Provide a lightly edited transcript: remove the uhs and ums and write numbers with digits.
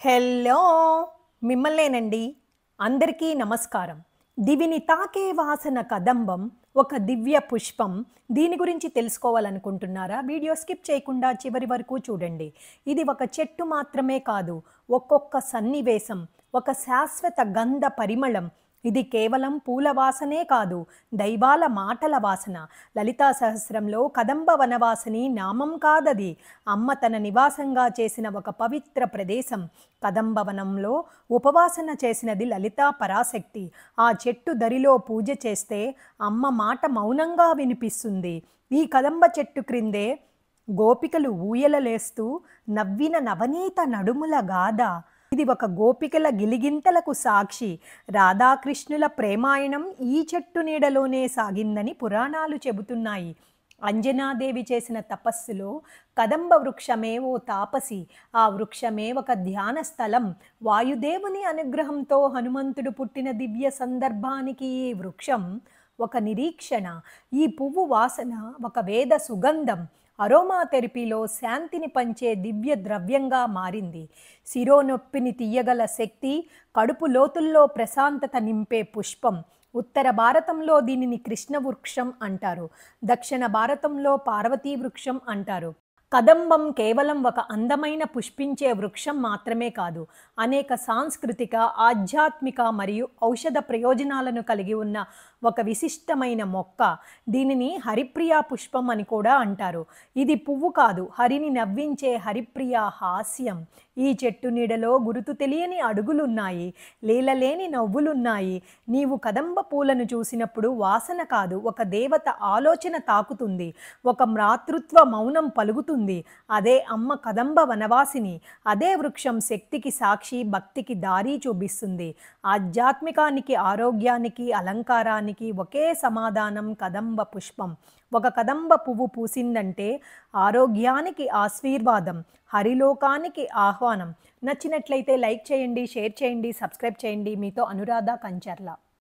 Hello మిమ్మల్నేనండి. అందరికీ నమస్కారం. దివిని తాకే వాసన కదంబం ఒక దివ్య పుష్పం. దీని గురించి తెలుసుకోవాలనుకుంటున్నారా? వీడియో స్కిప్ చేయకుండా చివరి వరకు చూడండి. ఇది ఒక చెట్టు మాత్రమే కాదు, ఒక్కొక్క సన్నివేశం, ఒక శాశ్వత గంధ పరిమళం. ఇది కేవలం పూల వాసనే కాదు, దైవాల మాటల వాసన. లలితా సహస్రంలో కదంబ వనవాసిని నామం కాదది. అమ్మ తన నివాసంగా చేసిన ఒక పవిత్ర ప్రదేశం. కదంబవనంలో ఉపవాసన చేసినది లలితా పరాశక్తి. ఆ చెట్టు దరిలో పూజ చేస్తే అమ్మ మాట మౌనంగా వినిపిస్తుంది. ఈ కదంబ చెట్టు క్రిందే గోపికలు ఊయలలేస్తూ నవ్విన నవనీత నడుముల గాథ. ఇది ఒక గోపికల గిలిగింతలకు సాక్షి. రాధాకృష్ణుల ప్రేమాయణం ఈ చెట్టు నీడలోనే సాగిందని పురాణాలు చెబుతున్నాయి. అంజనాదేవి చేసిన తపస్సులో కదంబ వృక్షమే ఓ తాపసి. ఆ వృక్షమే ఒక ధ్యాన స్థలం. వాయుదేవుని అనుగ్రహంతో హనుమంతుడు పుట్టిన దివ్య సందర్భానికి ఈ వృక్షం ఒక నిరీక్షణ. ఈ పువ్వు వాసన ఒక వేద సుగంధం. అరోమా థెరపీలో శాంతిని పంచే దివ్య ద్రవ్యంగా మారింది. శిరోనొప్పిని తీయగల శక్తి, కడుపు లోతుల్లో ప్రశాంతత నింపే పుష్పం. ఉత్తర భారతంలో దీనిని కృష్ణ వృక్షం అంటారు. దక్షిణ భారతంలో పార్వతీ వృక్షం అంటారు. కదంబం కేవలం ఒక అందమైన పుష్పించే వృక్షం మాత్రమే కాదు, అనేక సాంస్కృతిక, ఆధ్యాత్మిక మరియు ఔషధ ప్రయోజనాలను కలిగి ఉన్న ఒక విశిష్టమైన మొక్క. దీనిని హరిప్రియ పుష్పం అని కూడా అంటారు. ఇది పువ్వు కాదు, హరిని నవ్వించే హరిప్రియ హాస్యం. ఈ చెట్టు నీడలో గురుతు తెలియని అడుగులున్నాయి, లీలలేని నవ్వులున్నాయి. నీవు కదంబ పూలను చూసినప్పుడు వాసన కాదు, ఒక దేవత ఆలోచన తాకుతుంది, ఒక మాతృత్వ మౌనం పలుకుతుంది. అదే అమ్మ కదంబ వనవాసిని. అదే వృక్షం శక్తికి సాక్షి, భక్తికి దారి చూపిస్తుంది. ఆధ్యాత్మికానికి, ఆరోగ్యానికి, అలంకారానికి ఒకే సమాధానం కదంబ పుష్పం. ఒక కదంబ పువ్వు పూసిందంటే ఆరోగ్యానికి ఆశీర్వాదం, హరిలోకానికి ఆహ్వానం. నచ్చినట్లయితే లైక్ చేయండి, షేర్ చేయండి, సబ్స్క్రైబ్ చేయండి. మీతో అనురాధ కంచర్ల.